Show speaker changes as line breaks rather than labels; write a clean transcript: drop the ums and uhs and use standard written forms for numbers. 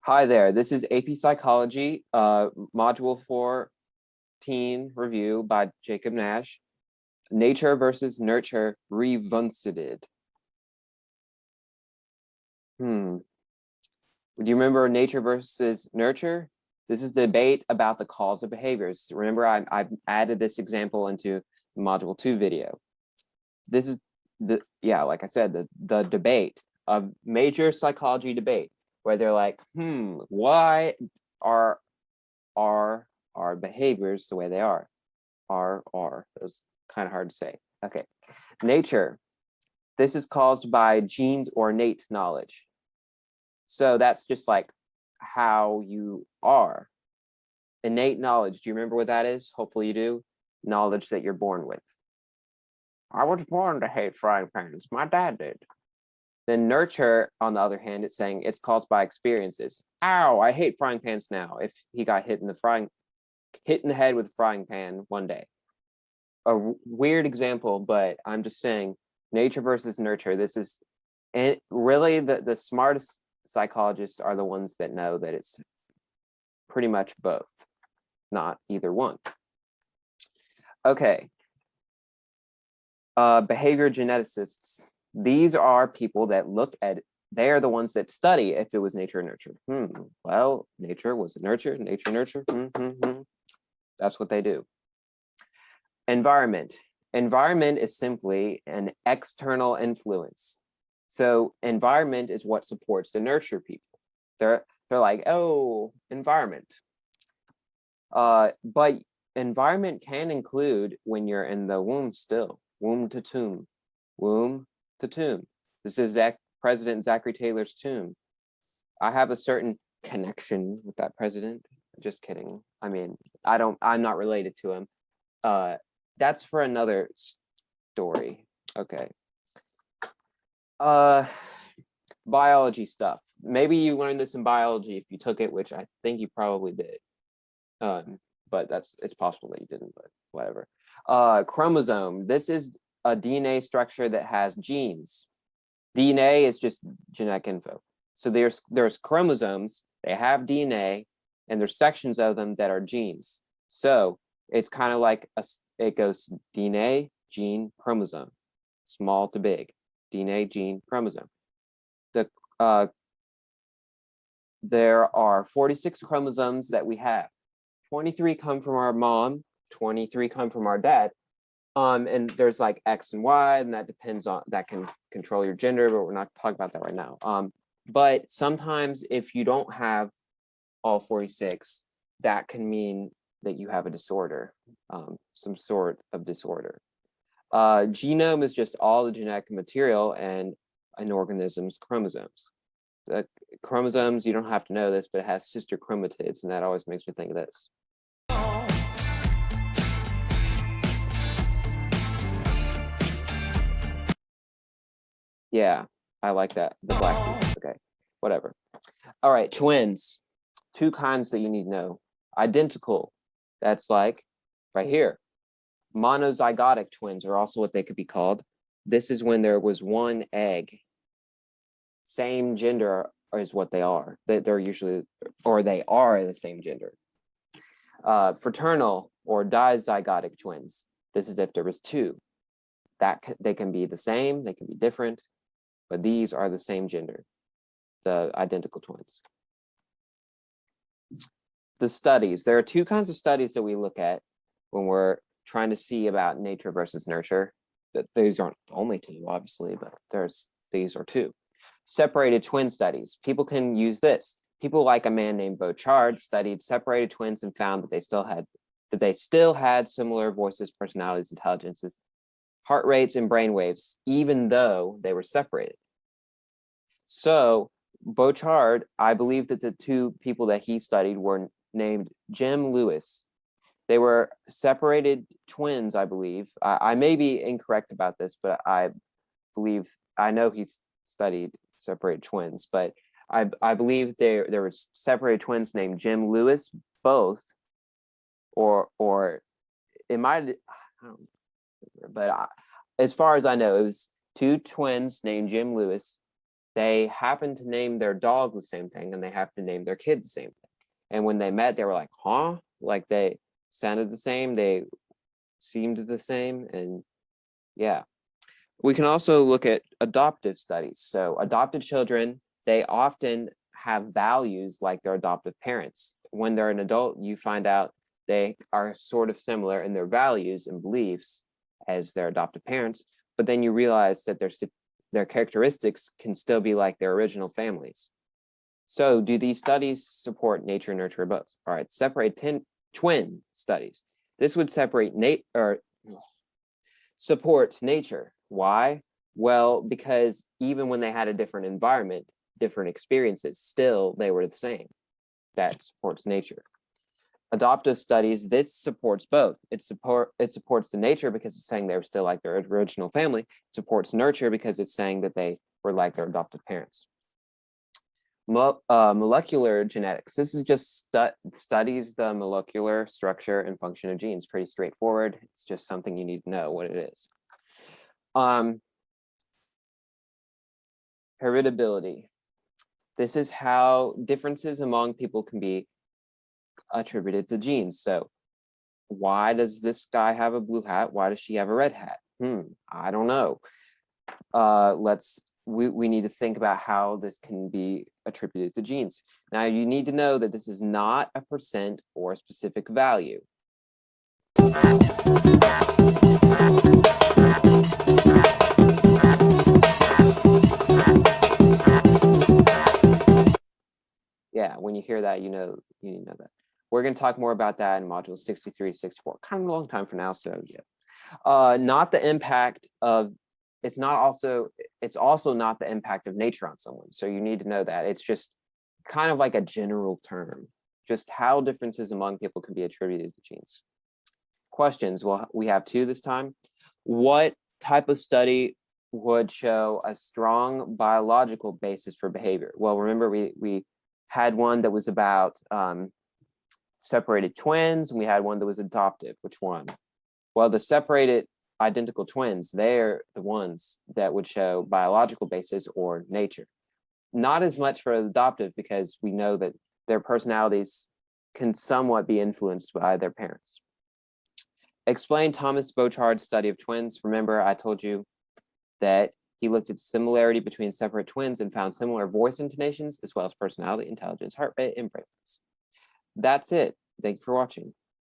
Hi there, this is AP Psychology, Module 14 review by Jacob Nash, Nature versus Nurture Revisited. Do you remember Nature versus Nurture? This is the debate about the cause of behaviors. Remember, I added this example into the Module 2 video. This is like I said, the debate, a major psychology debate, where they're like, why are our behaviors the way they are? It's kind of hard to say. Okay, nature. This is caused by genes or innate knowledge. So that's just like how you are. Innate knowledge. Do you remember what that is? Hopefully you do. Knowledge that you're born with. I was born to hate frying pans. My dad did. Then nurture, on the other hand, it's saying it's caused by experiences. Ow, I hate frying pans now. If he got hit in the head with a frying pan one day. A weird example, but I'm just saying nature versus nurture. This is, and really the smartest psychologists are the ones that know that it's pretty much both, not either one. Okay. Behavior geneticists. These are people that look at, they are the ones that study if it was nature or nurture. Well, nature was it nurture, nurture. That's what they do. Environment. Environment is simply an external influence. So environment is what supports the nurture people. They're like, oh, environment. But environment can include when you're in the womb still, womb to tomb. This is President Zachary Taylor's tomb. I have a certain connection with that president. Just kidding. I mean, I'm not related to him. That's for another story. Okay. Biology stuff. Maybe you learned this in biology if you took it, which I think you probably did. But it's possible that you didn't, but whatever. Chromosome. This is a DNA structure that has genes. DNA is just genetic info. So there's chromosomes, they have DNA, and there's sections of them that are genes. So it's kind of like it goes DNA, gene, chromosome, small to big, DNA, gene, chromosome. There are 46 chromosomes that we have. 23 come from our mom, 23 come from our dad. And there's like X and Y, and that can control your gender, but we're not talking about that right now. But sometimes if you don't have all 46, that can mean that you have a disorder, some sort of disorder. Genome is just all the genetic material and an organism's chromosomes. The chromosomes, you don't have to know this, but it has sister chromatids, and that always makes me think of this. Yeah, I like that. The black piece. Okay, whatever. All right, twins. Two kinds that you need to know. Identical. That's like right here. Monozygotic twins are also what they could be called. This is when there was one egg. Same gender is what they are. They're usually, or they are the same gender. Fraternal or dizygotic twins. This is if there was two. They can be the same, they can be different, but these are the same gender, the identical twins. The studies. There are two kinds of studies that we look at when we're trying to see about nature versus nurture. These aren't the only two, obviously, but these are two. Separated twin studies. People can use this. People like a man named Bochard studied separated twins and found that they still had similar voices, personalities, intelligences, heart rates, and brain waves, even though they were separated. So Bochard, I believe that the two people that he studied were named Jim Lewis. They were separated twins, I believe. I may be incorrect about this, but I know he studied separated twins, but I believe there were separated twins named Jim Lewis, both, or it might, I don't remember, but as far as I know, it was two twins named Jim Lewis, They happened to name their dog the same thing, and they happened to name their kid the same thing. And when they met, they were like, huh? Like they sounded the same, they seemed the same, and yeah. We can also look at adoptive studies. So adopted children, they often have values like their adoptive parents. When they're an adult, you find out they are sort of similar in their values and beliefs as their adoptive parents, but then you realize that their characteristics can still be like their original families. So do these studies support nature, nurture, or both? All right, separate twin studies. This would separate support nature. Why? Well, because even when they had a different environment, different experiences, still they were the same. That supports nature. Adoptive studies, this supports both. It supports the nature because it's saying they're still like their original family. It supports nurture because it's saying that they were like their adoptive parents. Molecular genetics. This is just studies the molecular structure and function of genes. Pretty straightforward. It's just something you need to know what it is. Heritability. This is how differences among people can be attributed to genes. So why does this guy have a blue hat? Why does she have a red hat? I don't know. We need to think about how this can be attributed to genes. Now you need to know that this is not a percent or a specific value. Yeah, when you hear that, you need to know that. We're going to talk more about that in modules 63 to 64. Kind of a long time for now, so yeah. Not the impact of, it's also not the impact of nature on someone. So you need to know that. It's just kind of like a general term, just how differences among people can be attributed to genes. Questions, well, we have two this time. What type of study would show a strong biological basis for behavior? Well, remember we had one that was about separated twins, and we had one that was adoptive. Which one? Well, the separated identical twins, they're the ones that would show biological basis or nature. Not as much for adoptive because we know that their personalities can somewhat be influenced by their parents. Explain Thomas Bochard's study of twins. Remember, I told you that he looked at the similarity between separate twins and found similar voice intonations, as well as personality, intelligence, heart rate, and brain waves. That's it. Thank you for watching.